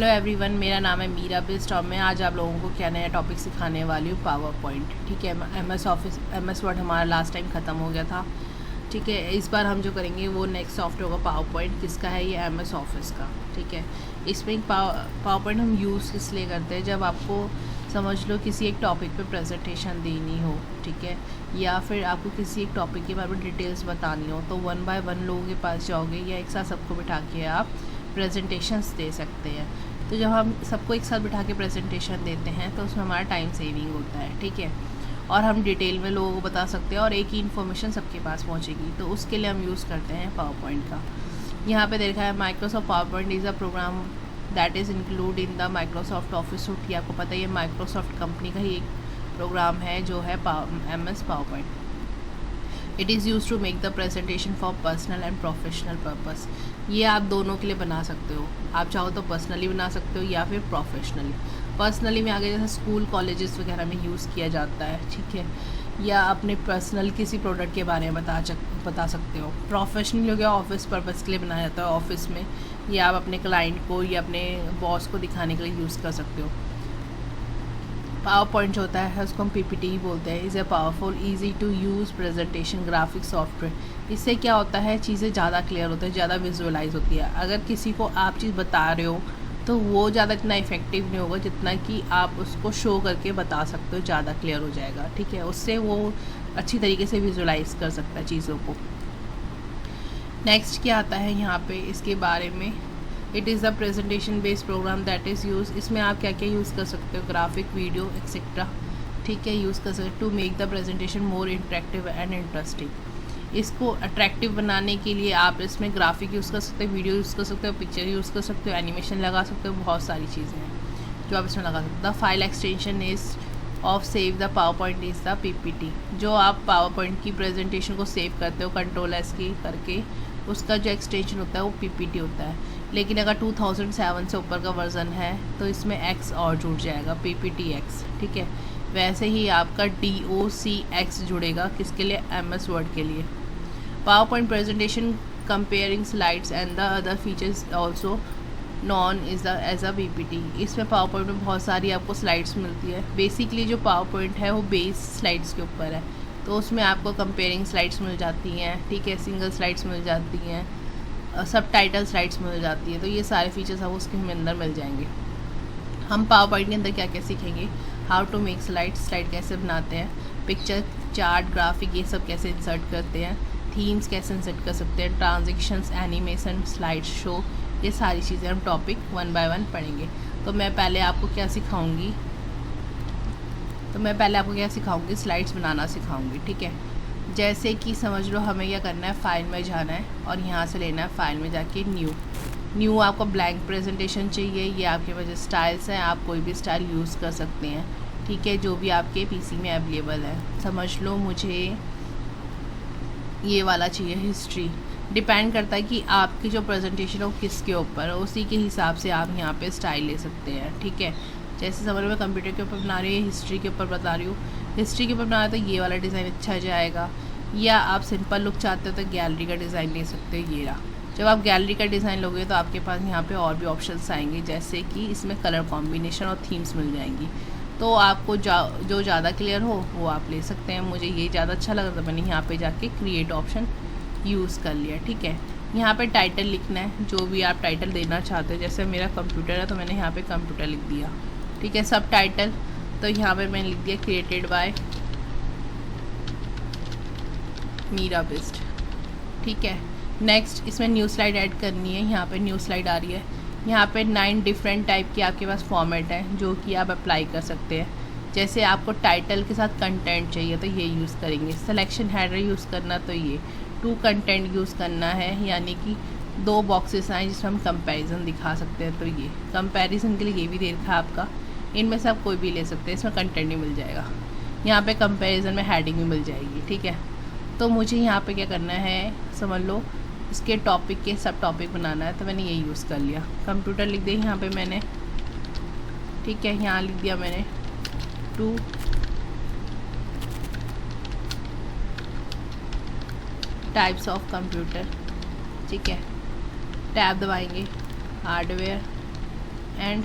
Hello everyone, मेरा नाम है मीरा बिस्ट और मैं आज आप लोगों को क्या नया टॉपिक सिखाने वाली हूँ, पावर पॉइंट। ठीक है, एमएस ऑफिस एमएस वर्ड हमारा लास्ट टाइम ख़त्म हो गया था। ठीक है, इस बार हम जो करेंगे वो नेक्स्ट सॉफ्टवेयर होगा पावर पॉइंट। किसका है ये? एमएस ऑफिस का। ठीक है, इसमें पावर पॉइंट हम यूज़ इसलिए करते हैं जब आपको समझ लो किसी एक टॉपिक पे प्रेजेंटेशन देनी हो, ठीक है, या फिर आपको किसी एक टॉपिक के बारे में डिटेल्स बतानी हो, तो 1 बाय 1 लोगों के पास जाओगे या एक साथ सबको बिठा के आप प्रेजेंटेशंस दे सकते हैं। तो जब हम सबको एक साथ बिठा के प्रेजेंटेशन देते हैं तो उसमें हमारा टाइम सेविंग होता है। ठीक है, और हम डिटेल में लोगों को बता सकते हैं और एक ही इन्फॉर्मेशन सबके पास पहुंचेगी। तो उसके लिए हम यूज़ करते हैं पावर पॉइंट का। यहाँ पे देखा है Microsoft PowerPoint is a program that is include in the Microsoft Office suite. ये आपको पता है, ये माइक्रोसॉफ्ट कंपनी का ही एक प्रोग्राम है जो है MS PowerPoint. It is use to make the presentation for personal and professional purpose. ये आप दोनों के लिए बना सकते हो। आप चाहो तो पर्सनली बना सकते हो या फिर प्रोफेशनली। पर्सनली में आगे जैसे स्कूल कॉलेजेस वगैरह में यूज़ किया जाता है, ठीक है, या अपने पर्सनल किसी प्रोडक्ट के बारे में बता सकते हो। प्रोफेशनल हो गया, ऑफिस पर्पज़ के लिए बनाया जाता है ऑफिस में, या आप अपने क्लाइंट को या अपने बॉस को दिखाने के लिए यूज़ कर सकते हो। पावर पॉइंट जो होता है उसको हम PPT ही बोलते हैं। Is a powerful easy to use presentation graphic software. इससे क्या होता है, चीज़ें ज़्यादा क्लियर होती है, ज़्यादा विजुअलाइज होती है। अगर किसी को आप चीज़ बता रहे हो तो वो ज़्यादा इतना इफेक्टिव नहीं होगा जितना कि आप उसको शो करके बता सकते हो, ज़्यादा क्लियर हो जाएगा। ठीक है, उससे वो अच्छी तरीके से विजुअलाइज कर सकता है चीज़ों को। नेक्स्ट क्या आता है यहाँ पे इसके बारे में, it is a presentation based program that is use. इसमें आप क्या क्या यूज़ कर सकते हो, ग्राफिक, वीडियो एक्सेट्रा। ठीक है, यूज़ कर सकते to make the presentation more interactive and interesting. इसको अट्रैक्टिव बनाने के लिए आप इसमें ग्राफिक यूज़ कर सकते हो, वीडियो यूज़ कर सकते हो, पिक्चर यूज़ कर सकते हो, एनिमेशन लगा सकते हो, बहुत सारी चीज़ें हैं जो आप इसमें लगा सकते हो। The file extension is of save the power point is the PPT। जो आप पावर पॉइंट की प्रेजेंटेशन को सेव करते हो Ctrl+S की करके, उसका जो एक्सटेंशन होता है वो PPT होता है। लेकिन अगर 2007 से ऊपर का वर्ज़न है तो इसमें X और जुड़ जाएगा, PPTX। ठीक है, वैसे ही आपका DOCX जुड़ेगा, किसके लिए? MS वर्ड के लिए। PowerPoint presentation comparing slides and the other features also known is as a PPT। इसमें पावर पॉइंट में बहुत सारी आपको स्लाइड्स मिलती है। बेसिकली जो पावर पॉइंट है वो बेस स्लाइड्स के ऊपर है, तो उसमें आपको कंपेयरिंग स्लाइड्स मिल जाती हैं, ठीक है, सिंगल स्लाइड्स मिल जाती हैं, सब टाइटल स्लाइड्स मिल जाती है। तो ये सारे फीचर्स अब उसके अंदर मिल जाएंगे। हम पावर पॉइंट के अंदर क्या क्या सीखेंगे, हाउ टू मेक स्लाइड कैसे बनाते हैं, पिक्चर, चार्ट, ग्राफिक, ये सब कैसे इंसर्ट करते हैं, थीम्स कैसे इंसर्ट कर सकते हैं, ट्रांजिशंस, एनिमेशन, स्लाइड शो, ये सारी चीज़ें हम टॉपिक 1 बाय 1 पढ़ेंगे। तो मैं पहले आपको क्या सिखाऊंगी, स्लाइड्स बनाना सिखाऊंगी। ठीक है, जैसे कि समझ लो हमें क्या करना है, फाइल में जाना है और यहाँ से लेना है फाइल में जाके न्यू आपको ब्लैंक प्रेजेंटेशन चाहिए। ये आपके पास स्टाइल्स हैं, आप कोई भी स्टाइल यूज़ कर सकते हैं। ठीक है, जो भी आपके PC में अवेलेबल है। समझ लो मुझे ये वाला चाहिए, हिस्ट्री। डिपेंड करता है कि आपकी जो प्रेजेंटेशन हो किसके ऊपर है, उसी के हिसाब से आप यहाँ पे स्टाइल ले सकते हैं। ठीक है, जैसे समझ लो मैं कंप्यूटर के ऊपर बना रही हूँ, हिस्ट्री के ऊपर बता रही हूँ, हिस्ट्री के ऊपर बना रहे तो ये वाला डिज़ाइन अच्छा जाएगा। या आप सिंपल लुक चाहते हो तो गैलरी का डिज़ाइन ले सकते हो, ये रहा। जब आप गैलरी का डिज़ाइन लोगे तो आपके पास यहाँ पे और भी ऑप्शंस आएंगे, जैसे कि इसमें कलर कॉम्बिनेशन और थीम्स मिल जाएंगी। तो आपको जो ज़्यादा क्लियर हो वो आप ले सकते हैं। मुझे ये ज़्यादा अच्छा लगा तो मैंने यहाँ पे जाके क्रिएट ऑप्शन यूज़ कर लिया। ठीक है, यहाँ पे टाइटल लिखना है, जो भी आप टाइटल देना चाहते हो। जैसे मेरा कंप्यूटर है तो मैंने यहाँ पे कंप्यूटर लिख दिया। ठीक है, सब टाइटल तो यहाँ पे मैंने लिख दिया क्रिएटेड बाय मीरा बिस्ट। ठीक है, नेक्स्ट इसमें न्यू स्लाइड ऐड करनी है। यहाँ पे न्यू स्लाइड आ रही है। यहाँ पे 9 डिफरेंट टाइप की आपके पास फॉर्मेट है जो कि आप अप्लाई कर सकते हैं। जैसे आपको टाइटल के साथ कंटेंट चाहिए तो ये यूज़ करेंगे। सिलेक्शन हेडर यूज़ करना तो ये, टू कंटेंट यूज़ करना है, यानी कि 2 बॉक्सेस आए जिसमें हम कंपैरिजन दिखा सकते हैं। तो ये कंपैरिजन के लिए ये भी दे रखा है आपका। इनमें से आप कोई भी ले सकते हैं, इसमें कंटेंट ही मिल जाएगा। यहाँ पे कंपैरिजन में हेडिंग भी मिल जाएगी। ठीक है, तो मुझे यहाँ पे क्या करना है, समझ लो इसके टॉपिक के सब टॉपिक बनाना है, तो मैंने ये यूज़ कर लिया। कंप्यूटर लिख दिया यहाँ पे मैंने। ठीक है, यहाँ लिख दिया मैंने 2 टाइप्स ऑफ कंप्यूटर। ठीक है, टैब दबाएंगे, हार्डवेयर एंड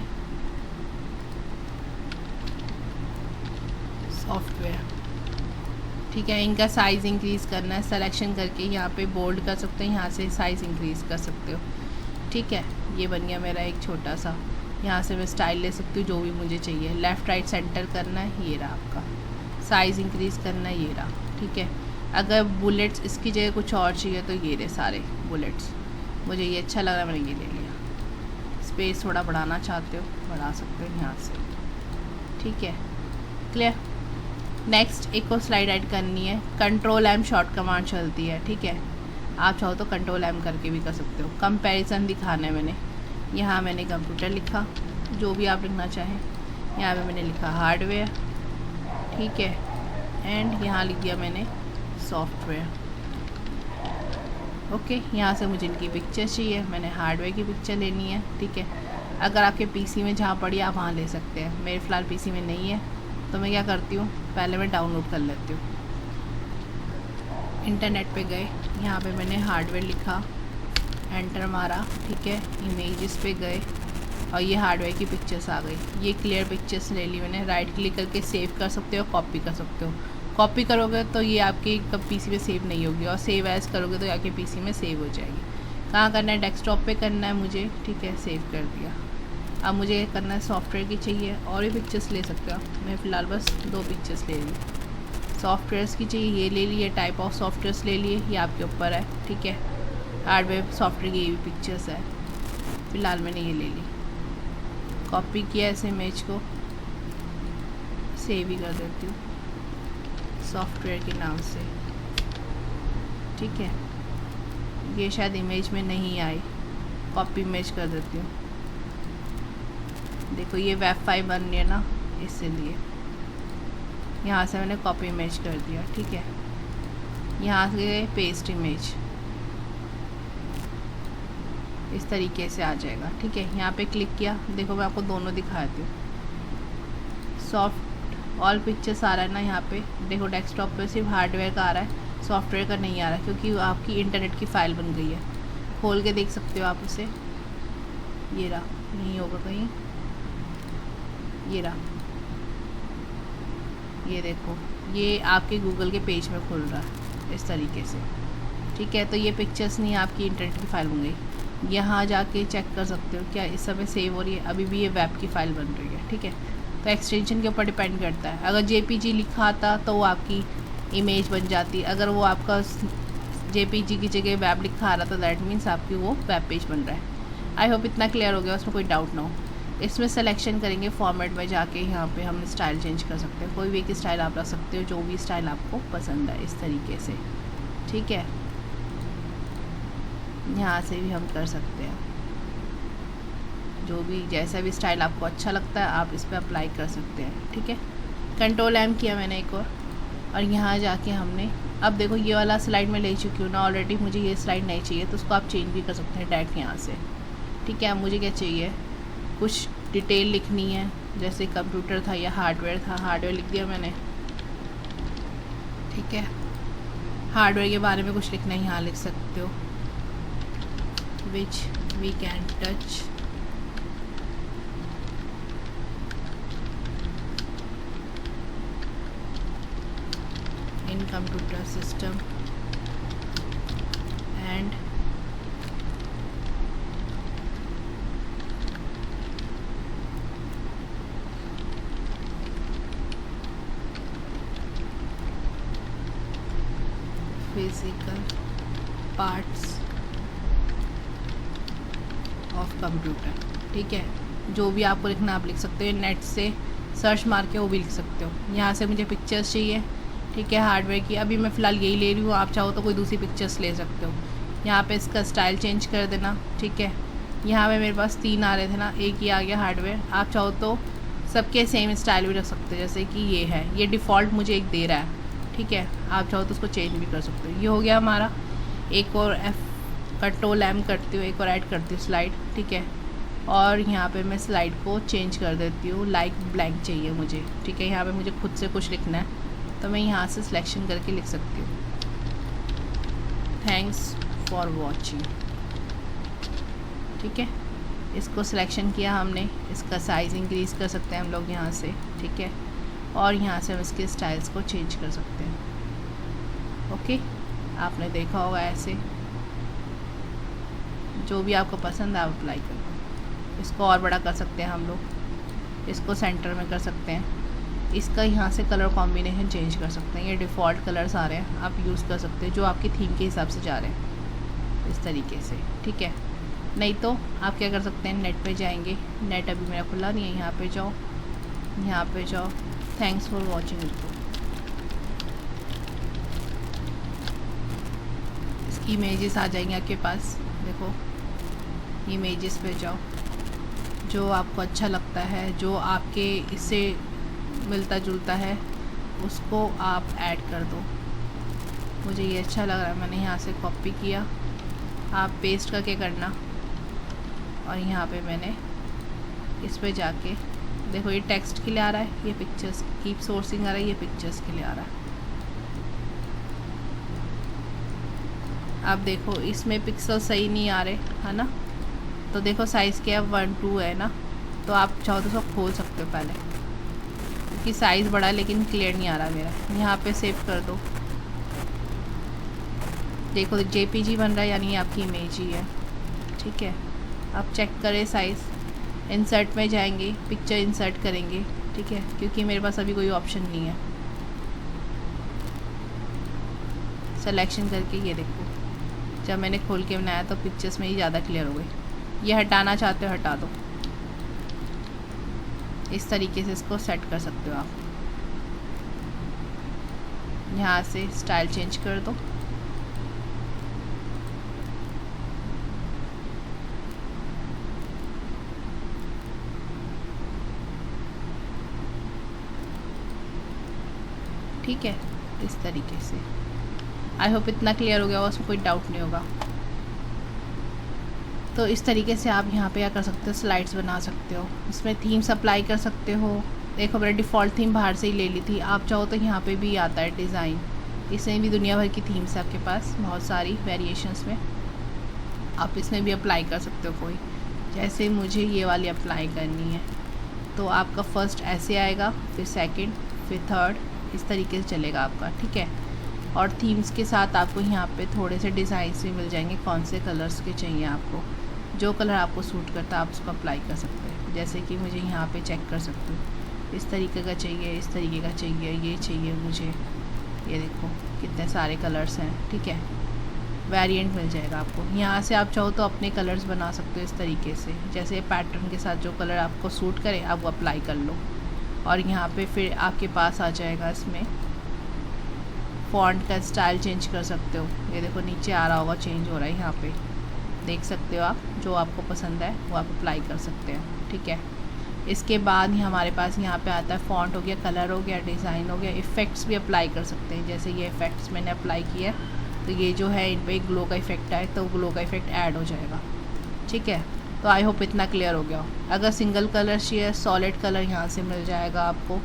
सॉफ्टवेयर। ठीक है, इनका साइज़ इंक्रीज़ करना है, सिलेक्शन करके यहाँ पे बोल्ड कर सकते हैं, यहाँ से साइज़ इंक्रीज़ कर सकते हो। ठीक है, ये बन गया मेरा एक छोटा सा, यहाँ से मैं स्टाइल ले सकती हूँ जो भी मुझे चाहिए। लेफ़्ट राइट सेंटर करना है, ये रहा आपका। साइज़ इंक्रीज़ करना है, ये रहा। ठीक है, अगर बुलेट्स इसकी जगह कुछ और चाहिए तो ये रहे सारे बुलेट्स। मुझे ये अच्छा लगा, मैंने ये ले लिया। स्पेस थोड़ा बढ़ाना चाहते हो बढ़ा सकते हो यहाँ से। ठीक है, क्लियर। नेक्स्ट एक और स्लाइड ऐड करनी है, कंट्रोल एम शॉर्ट कमांड चलती है। ठीक है, आप चाहो तो कंट्रोल एम करके भी कर सकते हो। कंपैरिजन दिखाना है मैंने, यहाँ मैंने कंप्यूटर लिखा, जो भी आप लिखना चाहें। यहाँ पे मैंने लिखा हार्डवेयर। ठीक है, एंड यहाँ लिख दिया मैंने सॉफ्टवेयर। ओके, यहाँ से मुझे इनकी पिक्चर चाहिए, मैंने हार्डवेयर की पिक्चर लेनी है। ठीक है, अगर आपके पीसी में जहाँ पड़ी आप वहाँ ले सकते हैं। मेरे फ़िलहाल पीसी में नहीं है तो मैं क्या करती हूँ, पहले मैं डाउनलोड कर लेती हूँ। इंटरनेट पे गए, यहाँ पे मैंने हार्डवेयर लिखा, एंटर मारा। ठीक है, इमेजेस पे गए और ये हार्डवेयर की पिक्चर्स आ गई। ये क्लियर पिक्चर्स ले ली मैंने। राइट क्लिक करके सेव कर सकते हो, कॉपी कर सकते हो। कॉपी करोगे तो ये आपके पीसी में सेव नहीं होगी, और सेव एज करोगे तो आपके पीसी में सेव हो जाएगी। कहाँ करना है, डेस्कटॉप पे करना है मुझे। ठीक है, सेव कर दिया। अब मुझे करना है सॉफ्टवेयर की चाहिए, और भी पिक्चर्स ले सकते हो। मैं फ़िलहाल बस 2 पिक्चर्स ले ली। सॉफ्टवेयर्स की चाहिए, ये ले लिए। टाइप ऑफ सॉफ्टवेयर्स ले लिए, ये आपके ऊपर है। ठीक है, हार्डवेयर सॉफ्टवेयर की ये भी पिक्चर्स है। फ़िलहाल मैंने ये ले ली, कॉपी किया इस इमेज को, सेव ही कर देती हूँ सॉफ्टवेयर के नाम से। ठीक है, ये शायद इमेज में नहीं आई, कॉपी इमेज कर देती हूँ। देखो ये वेब फाइल बन रही है ना, इसीलिए यहाँ से मैंने कॉपी इमेज कर दिया। ठीक है, यहाँ से पेस्ट इमेज इस तरीके से आ जाएगा। ठीक है, यहाँ पे क्लिक किया, देखो मैं आपको दोनों दिखाती हूँ। सॉफ्ट ऑल पिक्चर्स आ रहा है ना यहाँ पे, देखो डेस्कटॉप पे सिर्फ हार्डवेयर का आ रहा है, सॉफ्टवेयर का नहीं आ रहा है, क्योंकि आपकी इंटरनेट की फ़ाइल बन गई है। खोल के देख सकते हो आप उसे, ये रहा, नहीं होगा कहीं, ये रहा, ये देखो, ये आपके गूगल के पेज में खुल रहा है इस तरीके से। ठीक है, तो ये पिक्चर्स नहीं, आपकी इंटरनेट की फ़ाइल बन गई। यहाँ जाके चेक कर सकते हो क्या इस समय सेव हो रही है, अभी भी ये वेब की फ़ाइल बन रही है। ठीक है, तो एक्सटेंशन के ऊपर डिपेंड करता है। अगर JPG लिखा था तो वो आपकी इमेज बन जाती, अगर वो आपका JPG की जगह वेब लिखा आ रहा था, दैट मीन्स आपकी वो वेब पेज बन रहा है। आई होप इतना क्लियर हो गया, उसमें कोई डाउट ना हो। इसमें सिलेक्शन करेंगे, फॉर्मेट में जाके यहाँ पे हम स्टाइल चेंज कर सकते हैं। कोई भी एक स्टाइल आप रख सकते हो, जो भी स्टाइल आपको पसंद है, इस तरीके से। ठीक है, यहाँ से भी हम कर सकते हैं, जो भी जैसा भी स्टाइल आपको अच्छा लगता है आप इस पर अप्लाई कर सकते हैं। ठीक है, कंट्रोल M किया मैंने एक और यहाँ जाके हमने, अब देखो ये वाला स्लाइड में ले चुकी हूँ ना ऑलरेडी, मुझे ये स्लाइड नहीं चाहिए, तो उसको आप चेंज भी कर सकते हैं डायरेक्ट यहाँ से। ठीक है, अब मुझे क्या चाहिए, कुछ डिटेल लिखनी है, जैसे कंप्यूटर था या हार्डवेयर था, हार्डवेयर लिख दिया मैंने। ठीक है, हार्डवेयर के बारे में कुछ लिखना है, यहाँ लिख सकते हो, which we can touch in computer system and physical parts of computer। ठीक है, जो भी आपको लिखना आप लिख सकते हो, नेट से सर्च मार के वो भी लिख सकते हो। यहाँ से मुझे पिक्चर्स चाहिए। ठीक है, हार्डवेयर की अभी मैं फ़िलहाल यही ले रही हूँ, आप चाहो तो कोई दूसरी पिक्चर्स ले सकते हो। यहाँ पे इसका स्टाइल चेंज कर देना। ठीक है, यहाँ पे मेरे पास 3 आ रहे थे ना, एक ही आ गया हार्डवेयर। आप चाहो तो सबके सेम स्टाइल भी रख सकते हो, जैसे कि ये है, ये डिफ़ॉल्ट मुझे एक दे रहा है। ठीक है, आप चाहो तो उसको चेंज भी कर सकते हो। ये हो गया हमारा। एक और कंट्रोल M करती हूँ, एक और ऐड करती हूँ स्लाइड। ठीक है, और यहाँ पे मैं स्लाइड को चेंज कर देती हूँ, लाइक ब्लैंक चाहिए मुझे। ठीक है, यहाँ पे मुझे खुद से कुछ लिखना है, तो मैं यहाँ से सिलेक्शन करके लिख सकती हूँ, थैंक्स फॉर वॉचिंग। ठीक है, इसको सिलेक्शन किया हमने, इसका साइज़ इंक्रीज़ कर सकते हैं हम लोग यहाँ से, ठीक है। और यहाँ से हम इसके स्टाइल्स को चेंज कर सकते हैं। ओके, आपने देखा होगा ऐसे, जो भी आपको पसंद है आप अप्लाई करो। इसको और बड़ा कर सकते हैं हम लोग, इसको सेंटर में कर सकते हैं। इसका यहाँ से कलर कॉम्बिनेशन चेंज कर सकते हैं, ये डिफ़ॉल्ट कलर्स आ रहे हैं, आप यूज़ कर सकते हैं जो आपकी थीम के हिसाब से जा रहे हैं, इस तरीके से, ठीक है। नहीं तो आप क्या कर सकते हैं, नेट पे जाएंगे, नेट अभी मेरा खुला नहीं है, यहाँ पे जाओ, यहाँ पे जाओ, थैंक्स फॉर वॉचिंग वीडियो, इसकी इमेजेस आ जाएंगे आपके पास। देखो इमेजेस पे जाओ, जो आपको अच्छा लगता है, जो आपके इससे मिलता जुलता है, उसको आप ऐड कर दो। मुझे ये अच्छा लग रहा है, मैंने यहाँ से कॉपी किया, आप पेस्ट करके करना। और यहाँ पे मैंने इस पे जाके देखो, ये टेक्स्ट के लिए आ रहा है, ये पिक्चर्स कीप सोर्सिंग आ रहा है, ये पिक्चर्स के लिए आ रहा है। आप देखो इसमें पिक्सल सही नहीं आ रहे, है ना, तो देखो साइज़ क्या है, 1:2 है ना, तो आप चाहो तो सब खोल सकते हो पहले, क्योंकि साइज़ बड़ा है लेकिन क्लियर नहीं आ रहा मेरा। यहाँ पे सेव कर दो, देखो JPG बन रहा है, यानी आपकी इमेज ही है, ठीक है। आप चेक करें साइज़, इंसर्ट में जाएंगे, पिक्चर इंसर्ट करेंगे, ठीक है, क्योंकि मेरे पास अभी कोई ऑप्शन नहीं है। सिलेक्शन करके ये देखो, जब मैंने खोल के बनाया तो पिक्चर्स में ही ज़्यादा क्लियर हो गई। ये हटाना चाहते हो हटा दो, इस तरीके से इसको सेट कर सकते हो आप। यहाँ से स्टाइल चेंज कर दो, ठीक है, इस तरीके से। आई होप इतना क्लियर हो गया होगा, उसमें कोई डाउट नहीं होगा। तो इस तरीके से आप यहाँ पे क्या कर सकते हो, स्लाइड्स बना सकते हो, इसमें थीम्स अप्लाई कर सकते हो। देखो मैंने डिफ़ॉल्ट थीम बाहर से ही ले ली थी, आप चाहो तो यहाँ पे भी आता है डिज़ाइन, इसमें भी दुनिया भर की थीम्स है आपके पास, बहुत सारी वेरिएशंस में, आप इसमें भी अप्लाई कर सकते हो कोई। जैसे मुझे ये वाली अप्लाई करनी है, तो आपका फर्स्ट ऐसे आएगा, फिर सेकेंड, फिर थर्ड, इस तरीके से चलेगा आपका, ठीक है। और थीम्स के साथ आपको यहाँ पे थोड़े से डिज़ाइंस भी मिल जाएंगे, कौन से कलर्स के चाहिए आपको, जो कलर आपको सूट करता है आप उसको अप्लाई कर सकते हैं। जैसे कि मुझे यहाँ पे चेक कर सकते हो, इस तरीके का चाहिए, इस तरीके का चाहिए, ये चाहिए मुझे, ये देखो कितने सारे कलर्स हैं, ठीक है, वेरिएंट मिल जाएगा आपको। यहाँ से आप चाहो तो अपने कलर्स बना सकते हो इस तरीके से, जैसे पैटर्न के साथ जो कलर आपको सूट करे आप वो अप्लाई कर लो। और यहाँ पे फिर आपके पास आ जाएगा, इसमें फ़ॉन्ट का स्टाइल चेंज कर सकते हो, ये देखो नीचे आ रहा होगा, चेंज हो रहा है, यहाँ पे देख सकते हो आप, जो आपको पसंद है वो आप अप्लाई कर सकते हैं, ठीक है। इसके बाद ही हमारे पास यहाँ पे आता है फ़ॉन्ट हो गया, कलर हो गया, डिज़ाइन हो गया, इफ़ेक्ट्स भी अप्लाई कर सकते हैं। जैसे ये इफ़ेक्ट्स मैंने अप्लाई किया तो ये जो है इन पर ग्लो का इफ़ेक्ट आए तो ग्लो का इफ़ेक्ट ऐड हो जाएगा, ठीक है। तो आई होप इतना क्लियर हो गया हो। अगर सिंगल कलर चाहिए, सॉलिड कलर यहाँ से मिल जाएगा आपको,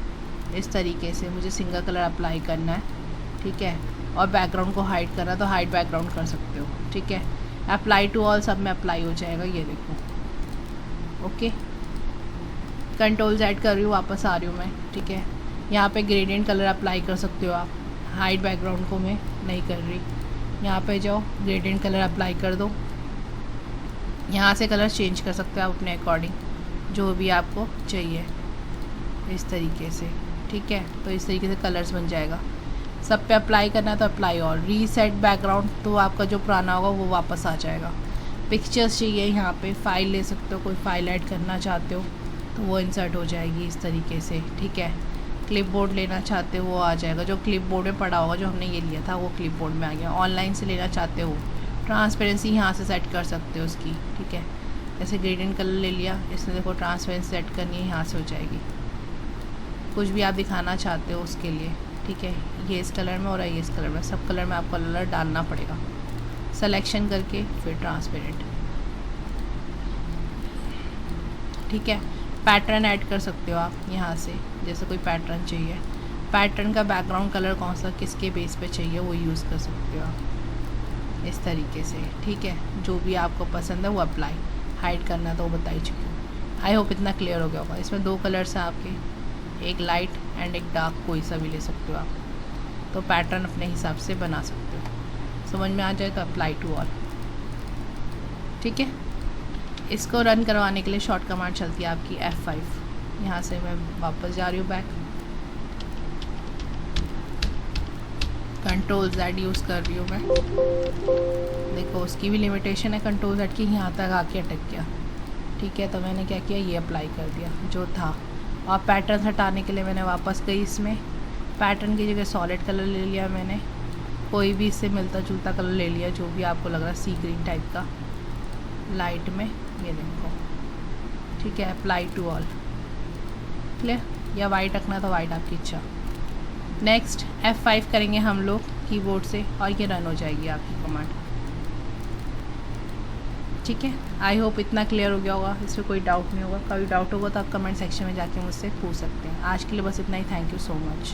इस तरीके से मुझे सिंगल कलर अप्लाई करना है, ठीक है। और बैकग्राउंड को हाइड करना तो हाइड बैकग्राउंड कर सकते हो, ठीक है। अप्लाई टू ऑल सब में अप्लाई हो जाएगा, ये देखो, ओके। कंट्रोल Z कर रही हूँ, वापस आ रही हूँ मैं, ठीक है। यहाँ पे ग्रेडियंट कलर अप्लाई कर सकते हो आप, हाइड बैकग्राउंड को मैं नहीं कर रही, यहाँ पे जाओ ग्रेडियंट कलर अप्लाई कर दो। यहाँ से कलर चेंज कर सकते हो आप अपने अकॉर्डिंग, जो भी आपको चाहिए, इस तरीके से, ठीक है। तो इस तरीके से कलर्स बन जाएगा। सब पे अप्लाई करना है तो अप्लाई, और रीसेट बैकग्राउंड तो आपका जो पुराना होगा वो वापस आ जाएगा। पिक्चर्स चाहिए, यहाँ पे फाइल ले सकते हो, कोई फाइल ऐड करना चाहते हो तो वो इंसर्ट हो जाएगी इस तरीके से, ठीक है। क्लिपबोर्ड लेना चाहते हो वो आ जाएगा, जो क्लिपबोर्ड में पड़ा होगा, जो हमने ये लिया था वो क्लिपबोर्ड में आ गया। ऑनलाइन से लेना चाहते हो, ट्रांसपेरेंसी यहाँ से सेट कर सकते हो उसकी, ठीक है। जैसे ग्रेडियंट कलर ले लिया, इसमें देखो ट्रांसपेरेंसी सेट करनी है, यहाँ से हो जाएगी। कुछ भी आप दिखाना चाहते हो उसके लिए, ठीक है। ये इस कलर में हो रहा है, ये इस कलर में, सब कलर में आपको कलर डालना पड़ेगा। सिलेक्शन करके फिर ट्रांसपेरेंट, ठीक है। पैटर्न ऐड कर सकते हो आप यहाँ से, जैसे कोई पैटर्न चाहिए, पैटर्न का बैकग्राउंड कलर कौन सा किसके बेस पे चाहिए वो यूज़ कर सकते हो आप, इस तरीके से, ठीक है। जो भी आपको पसंद है वो अप्लाई। हाइड करना तो वो बता ही चुकी हूँ। आई होप इतना क्लियर हो गया होगा। इसमें 2 कलर्स हैं आपके, एक लाइट एंड एक डार्क, कोई सा भी ले सकते हो आप। तो पैटर्न अपने हिसाब से बना सकते हो। समझ में आ जाए तो अप्लाई टू ऑल। ठीक है, इसको रन करवाने के लिए शॉर्ट कमांड चलती है आपकी F5। यहाँ से मैं वापस जा रही हूँ बैक, Ctrl+Z यूज़ कर रही हूँ मैं। देखो उसकी भी लिमिटेशन है, Ctrl+Z की, यहाँ तक आके अटक गया। ठीक है, तो मैंने क्या किया, ये अप्लाई कर दिया जो था। और पैटर्न हटाने के लिए मैंने वापस गई, इसमें पैटर्न की जगह सॉलिड कलर ले लिया मैंने, कोई भी इससे मिलता जुलता कलर ले लिया जो भी आपको लग रहा है, सी ग्रीन टाइप का लाइट में, ये देखो। ठीक है, अप्लाई टू ऑल। क्लियर, या वाइट रखना तो वाइट आपकी इच्छा। नेक्स्ट F5 करेंगे हम लोग कीबोर्ड से और ये रन हो जाएगी आपकी कमांड। ठीक है, आई होप इतना क्लियर हो गया होगा, इसमें कोई डाउट नहीं होगा। कभी डाउट होगा तो आप कमेंट सेक्शन में जाके मुझसे पूछ सकते हैं। आज के लिए बस इतना ही। Thank you so much.